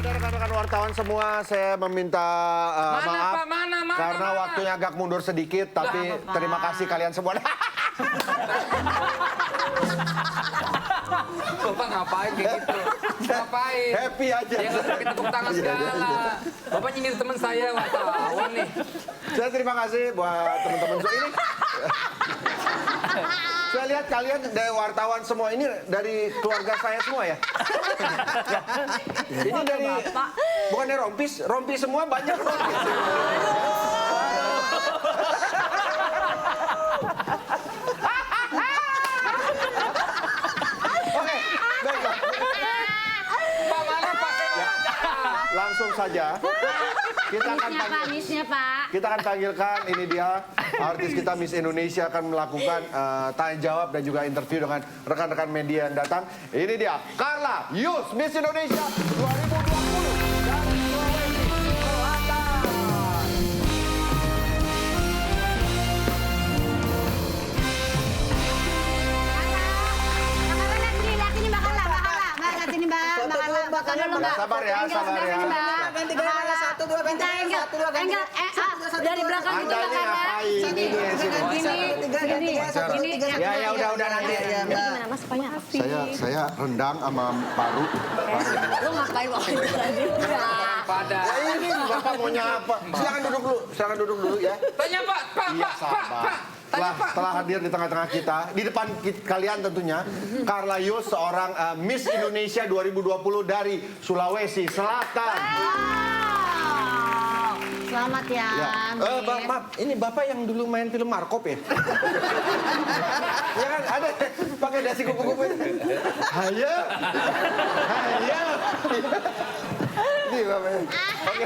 Kepada rekan-rekan wartawan semua, saya meminta maaf karena waktunya agak mundur sedikit, tapi terima kasih kalian semua. Bapak ngapain kayak gitu? Ngapain? Happy aja. Ya nggak pakai tepuk tangan segala. Bapak nyindir teman saya wartawan nih. Saya terima kasih buat teman-teman ini. Saya lihat kalian dari wartawan semua ini dari keluarga saya semua ya. Ini dari bukannya rompis, rompi semua banyak rompis. Oke, baiklah. Pak mana Pak? Langsung saja. Kita akan Misnya Pak. Kita akan panggilkan, ini dia artis kita Miss Indonesia akan melakukan tanya jawab dan juga interview dengan rekan-rekan media yang datang. Ini dia Carla Yus, Miss Indonesia 2020 dari Sulawesi Selatan. Sabar ya. Dari belakang Anda ini ngapain? Ini ya udah nanti. Gimana Mas Pokoknya? Saya rendang sama paru. Lu ngapain waktu itu tadi? Pada. Ya ini Bapak mau nyapa. Silakan duduk dulu ya. Tanya Pak. Iya, sabar. Tanya Pak. Setelah hadir di tengah-tengah kita, di depan kalian tentunya, Carla Yus, seorang Miss Indonesia 2020 dari Sulawesi Selatan. Selamat ya. Maaf, ini Bapak yang dulu main film Markop ya? Ya kan, ada pakai dasi kupu-kupu itu. Hayo. Ini Bapak. Oke.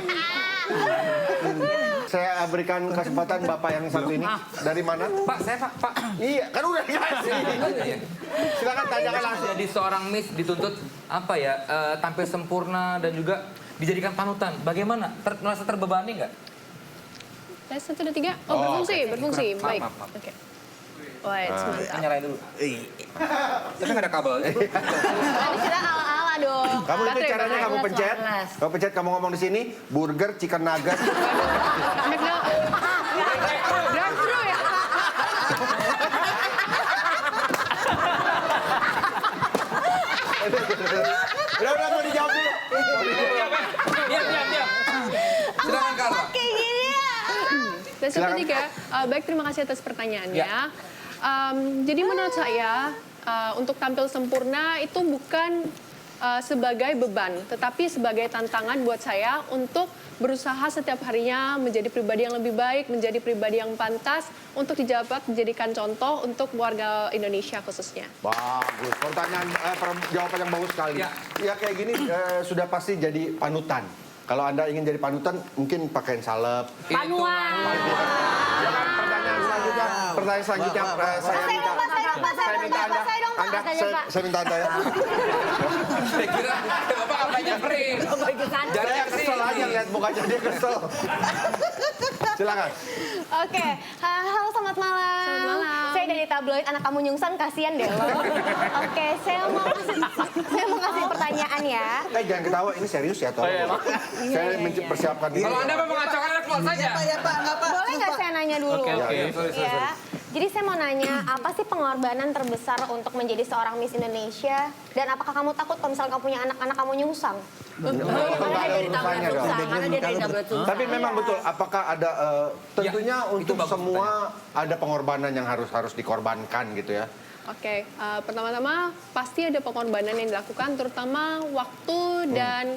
Saya berikan kesempatan Bapak yang satu ini. Dari mana? Pak, saya Pak. Iya, kan udah dikasih. Silakan tanyakan langsung. Jadi seorang Miss dituntut apa ya? Tampil sempurna dan juga dijadikan panutan. Bagaimana? Merasa terbebani nggak? Tes 1, 2, 3. Oh, berfungsi. Baik. Maaf. Oke. Wait, sebentar. Nyalain dulu. Tapi nggak ada kabel. Tadi kita ala-ala dong. Kamu itu Baterai, caranya kamu pencet. Kamu pencet, kamu ngomong di sini, burger, chicken nugget. Drive-thru ya? Udah mau dijawab dulu. Diam. Silakan Carla. Kayak gini ya. Tes 1, 3. Baik, terima kasih atas pertanyaannya. Jadi menurut saya, untuk tampil sempurna itu bukan sebagai beban, tetapi sebagai tantangan buat saya untuk berusaha setiap harinya menjadi pribadi yang lebih baik, menjadi pribadi yang pantas untuk dijadikan contoh untuk warga Indonesia khususnya. Bagus, jawaban yang bagus sekali. Ya kayak gini sudah pasti jadi panutan. Kalau Anda ingin jadi panutan, mungkin pakaiin salep. Panuan. Ya kan, pertanyaan selanjutnya, saya minta Anda ya. Saya kira Bapak apa nyamperin? Saya kesel aja lihat mukanya, dia kesel. Silakan. Oke, halo selamat malam. Selamat malam. Saya dari tabloid anak kamu nyungsan, kasihan deh lo. Oke, saya mau kasih pertanyaan ya. Jangan ketawa, ini serius ya, tolong. Saya mempersiapkan ini. Kalau Anda mau mengacaukan, Anda keluar saja. Boleh nggak saya nanya dulu? Oke. Ya. Jadi saya mau nanya, apa sih pengorbanan terbesar untuk menjadi seorang Miss Indonesia? Dan apakah kamu takut kalau misalnya kamu punya anak kamu nyungsang? Nggak ada urusannya dong. Tapi memang betul, apakah ada tentunya untuk semua ada pengorbanan yang harus dikorbankan gitu ya? Oke, pertama-tama pasti ada pengorbanan yang dilakukan, terutama waktu dan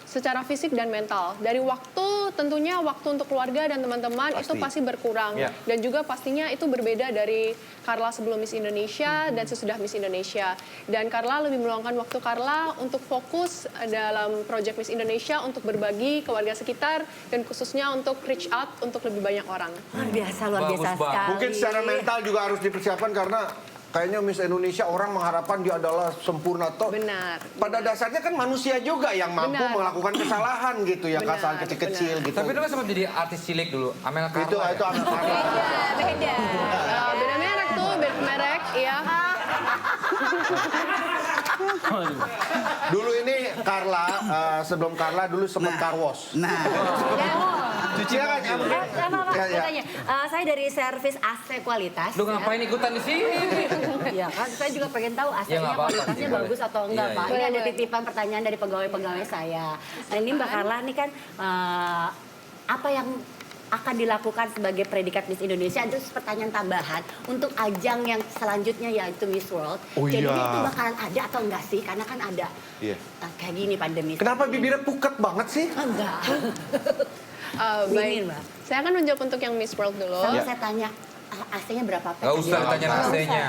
secara fisik dan mental. Dari waktu, tentunya waktu untuk keluarga dan teman-teman itu pasti berkurang. Dan juga pastinya itu berbeda dari Carla sebelum Miss Indonesia dan sesudah Miss Indonesia. Dan Carla lebih meluangkan waktu Carla untuk fokus dalam project Miss Indonesia untuk berbagi ke warga sekitar dan khususnya untuk reach out untuk lebih banyak orang. Luar biasa Bagus, sekali. Mungkin secara mental juga harus dipersiapkan karena kayaknya Miss Indonesia orang mengharapkan dia adalah sempurna toh. Benar. Pada dasarnya kan manusia juga yang mampu melakukan kesalahan gitu ya, kesalahan kecil-kecil gitu. Tapi lu kan sempat jadi artis cilik dulu, Amel Carla. Itu Amel Carla. Beda. Beda merek tuh, beda merek, iya. Dulu ini Carla, sebelum Carla dulu sempat karwos. Nah, Cuci kan? Ya. Tanya, saya dari servis AC kualitas. Lu ngapain ikutan di sini? Ya kan, saya juga pengen tahu Ya, AC-nya nggak apa-apa kualitasnya sih, bagus atau enggak, Iya, Pak. iya. Ini ada titipan pertanyaan dari pegawai-pegawai saya. Nah, ini Mbak Carla nih kan apa yang akan dilakukan sebagai predikat Miss Indonesia? Terus pertanyaan tambahan untuk ajang yang selanjutnya yaitu Miss World. Oh, Jadi iya. itu bakalan ada atau enggak sih? Karena kan ada Iya. kayak gini pandemi. Kenapa bibirnya pucat banget sih? Enggak. Baik, Dingin, Mbak. saya akan menjawab untuk yang Miss World dulu. Sama Ya. saya tanya, AC-nya berapa? Gak usah tanya AC-nya.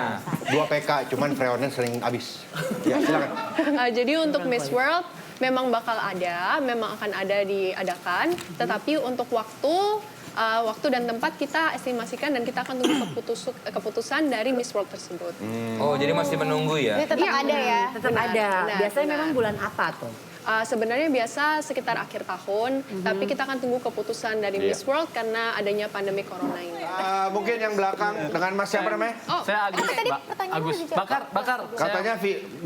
2 PK, cuman freonnya sering habis. Ya, silakan. Jadi untuk Miss World memang bakal ada, memang akan ada diadakan, tetapi untuk waktu dan tempat kita estimasikan dan kita akan tunggu keputusan dari Miss World tersebut. Oh, jadi masih menunggu ya? Ini tetap ada ya. Tetap Benar, ada. benar, Biasanya benar. memang bulan apa tuh? Sebenarnya biasa sekitar akhir tahun, tapi kita akan tunggu keputusan dari Iya. Miss World karena adanya pandemi corona ini. Mungkin yang belakang dengan Mas siapa namanya? Oh, Saya Agus, tadi Mbak. pertanyaannya Agus. dijawab. Bakar. Katanya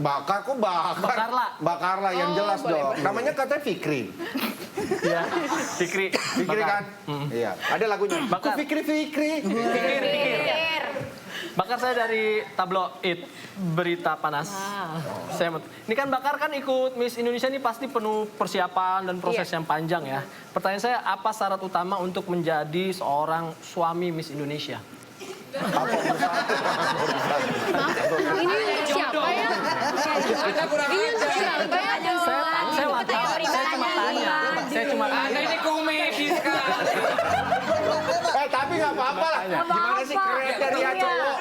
Bakar, kok Bakar? Bakarla. Bakarla yang Oh, jelas boleh, dong. boleh. Namanya katanya Fikri. Iya. Fikri. Fikri kan? Iya. Ada lagunya. Bakar. Kok Fikri. Fikir. Bakar saya dari tabloid berita panas. Ini kan Bakar kan ikut Miss Indonesia ini pasti penuh persiapan dan proses yang panjang ya. Pertanyaan saya, apa syarat utama untuk menjadi seorang suami Miss Indonesia? ini siapa ya? Anda kurang ajar. Siapa ya? Saya cuma tanya. Anda ini komedi sekali. Tapi nggak apa-apa lah. Gimana sih kriteria cowok?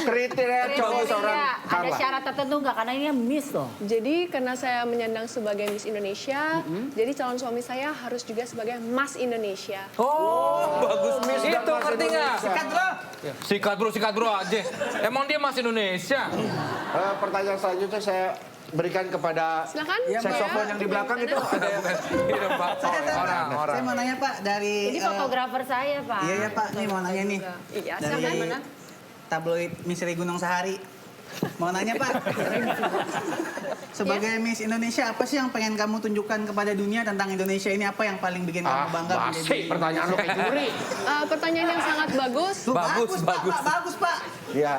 Kriteria cowok seorang Ada Carla. syarat tertentu nggak? Karena ini Miss loh. Jadi karena saya menyandang sebagai Miss Indonesia, jadi calon suami saya harus juga sebagai Mas Indonesia. Oh, bagus Miss. dan Itu Mas ngerti nggak? Indonesia. Sikat bro aja. Emang dia Mas Indonesia? Pertanyaan selanjutnya saya berikan kepada Silakan. saxophone yang di belakang itu ada yang Iya, Pak. Orang. saya mau nanya Pak dari... Ini fotografer saya, Pak. Iya ya Pak, nih mau nanya nih. Iya, Dari silakan. tabloid Misteri Gunung Sahari. Mau nanya Pak, sebagai Miss Indonesia apa sih yang pengen kamu tunjukkan kepada dunia tentang Indonesia ini? Apa yang paling bikin kamu bangga basi pertanyaan lo kayak juri. Pertanyaan yang sangat bagus. Tuh, Bagus, Pak, bagus. Pak, bagus Pak. Ya,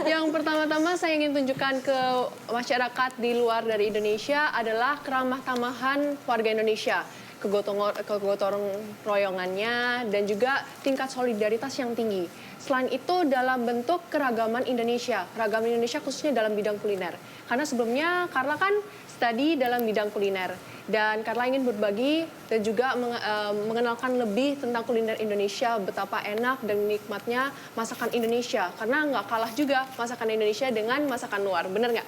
Yang pertama-tama saya ingin tunjukkan ke masyarakat di luar dari Indonesia adalah keramah tamahan warga Indonesia, kegotong royongannya, dan juga tingkat solidaritas yang tinggi. Selain itu dalam bentuk keragaman Indonesia khususnya dalam bidang kuliner. Karena sebelumnya Carla kan studi dalam bidang kuliner. Dan Carla ingin berbagi dan juga mengenalkan lebih tentang kuliner Indonesia, betapa enak dan nikmatnya masakan Indonesia. Karena nggak kalah juga masakan Indonesia dengan masakan luar, bener nggak?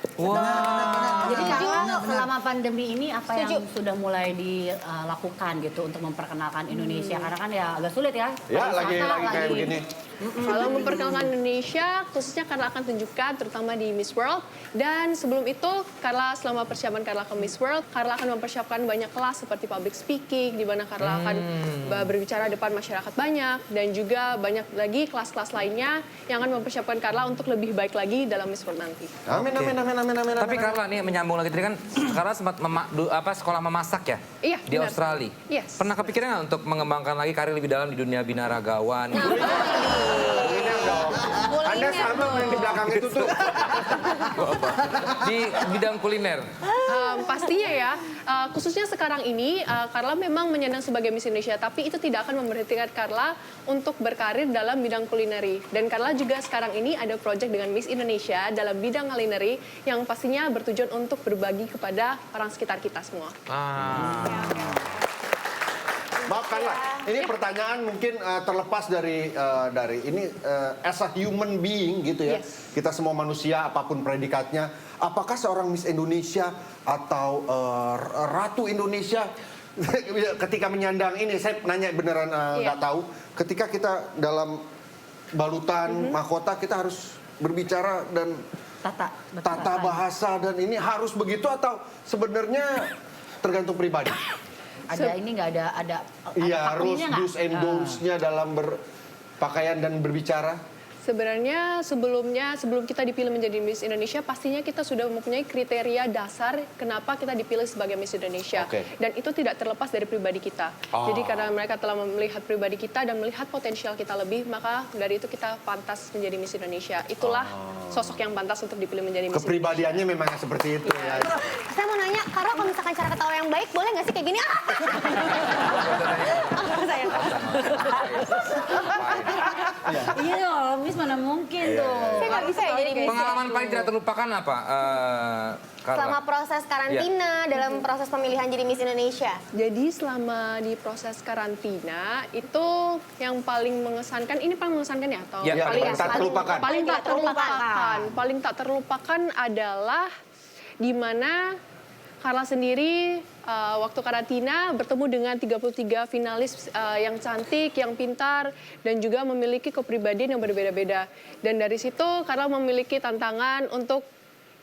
Jadi Carla selama pandemi ini apa yang sudah mulai dilakukan gitu untuk memperkenalkan Indonesia? Karena kan ya agak sulit ya. ya lagi Pariwisata, kayak begini. Kalau memperkenalkan Indonesia, khususnya Carla akan tunjukkan terutama di Miss World. Dan sebelum itu, Carla selama persiapan Carla ke Miss World, Carla akan mempersiapkan banyak kelas seperti public speaking, di mana Carla akan berbicara depan masyarakat banyak, dan juga banyak lagi kelas-kelas lainnya yang akan mempersiapkan Carla untuk lebih baik lagi dalam Miss World nanti. Amin. Tapi Carla nih menyambung lagi tadi kan Carla sempat sekolah memasak ya? Iya, Di benar. Australia. Yes. Pernah kepikiran nggak untuk mengembangkan lagi karir lebih dalam di dunia binaragawan? Kuliner dong. Anda sama yang di belakang itu tuh. Di bidang kuliner. Pastinya ya, khususnya sekarang ini, Carla memang menyandang sebagai Miss Indonesia, tapi itu tidak akan memberhentikan Carla untuk berkarir dalam bidang kulineri. Dan Carla juga sekarang ini ada proyek dengan Miss Indonesia dalam bidang kulineri yang pastinya bertujuan untuk berbagi kepada orang sekitar kita semua. Maaf Carla, ini pertanyaan mungkin terlepas dari ini as a human being gitu ya. Yes. Kita semua manusia apapun predikatnya. Apakah seorang Miss Indonesia atau Ratu Indonesia ketika menyandang ini, saya nanya beneran nggak tahu. Ketika kita dalam balutan mahkota kita harus berbicara dan tata bahasa dan ini harus begitu atau sebenarnya tergantung pribadi? Ada ini nggak ada Iya, harus paklinya nggak? do's and don'ts-nya dalam berpakaian dan berbicara. Sebenarnya sebelum kita dipilih menjadi Miss Indonesia, pastinya kita sudah mempunyai kriteria dasar kenapa kita dipilih sebagai Miss Indonesia. Oke. Dan itu tidak terlepas dari pribadi kita. Jadi karena mereka telah melihat pribadi kita dan melihat potensial kita lebih, maka dari itu kita pantas menjadi Miss Indonesia. Itulah sosok yang pantas untuk dipilih menjadi Miss Indonesia. Kepribadiannya memang seperti itu ya. Saya mau nanya, Karla kalau misalkan cara ketawa yang baik, boleh nggak sih kayak gini? Iya dong, Miss mana mungkin tuh. Saya nggak bisa ya jadi Miss. Pengalaman paling tidak terlupakan apa? Karla? Selama proses karantina dalam proses pemilihan jadi Miss Indonesia. Jadi selama di proses karantina itu yang paling mengesankan, ini paling mengesankan ya? Atau Ya, paling tak terlupakan. Paling tak terlupakan. terlupakan. Paling tak terlupakan adalah di mana Karla sendiri waktu karantina bertemu dengan 33 finalis yang cantik, yang pintar, dan juga memiliki kepribadian yang berbeda-beda. Dan dari situ Karla memiliki tantangan untuk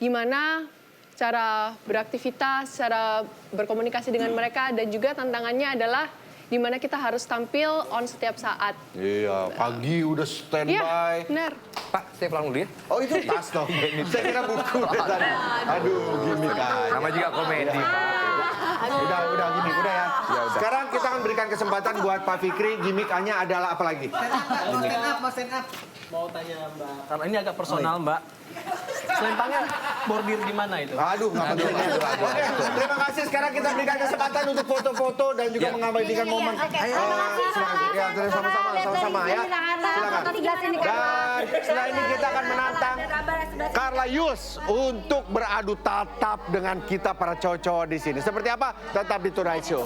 gimana cara beraktivitas, cara berkomunikasi dengan mereka, dan juga tantangannya adalah di mana kita harus tampil on setiap saat. Iya, pagi udah Iya, standby. benar. Pak, saya pulang dulu ya. Oh itu tas dong. Saya kira buku tadi. Aduh, gimmick aja. Nama juga komedi, Pak. Udah gini, udah ya. Sekarang kita akan berikan kesempatan buat Pak Fikri. Gimmikannya adalah apa lagi? Mau stand up. Mau tanya Mbak, karena ini agak personal Mbak. Selempangnya bordir di mana itu? Aduh, nggak penting. Oke, terima kasih. Sekarang kita berikan kesempatan untuk foto-foto dan juga mengabadikan momen. Oke, Ayo, terima kasih, silakan. Ya, Karla. sama-sama ya. Silakan. Dan setelah ini kita akan menantang Karla Yus untuk beradu tatap dengan kita para cowok-cowok di sini. Seperti apa? Tetap di Tonight Show.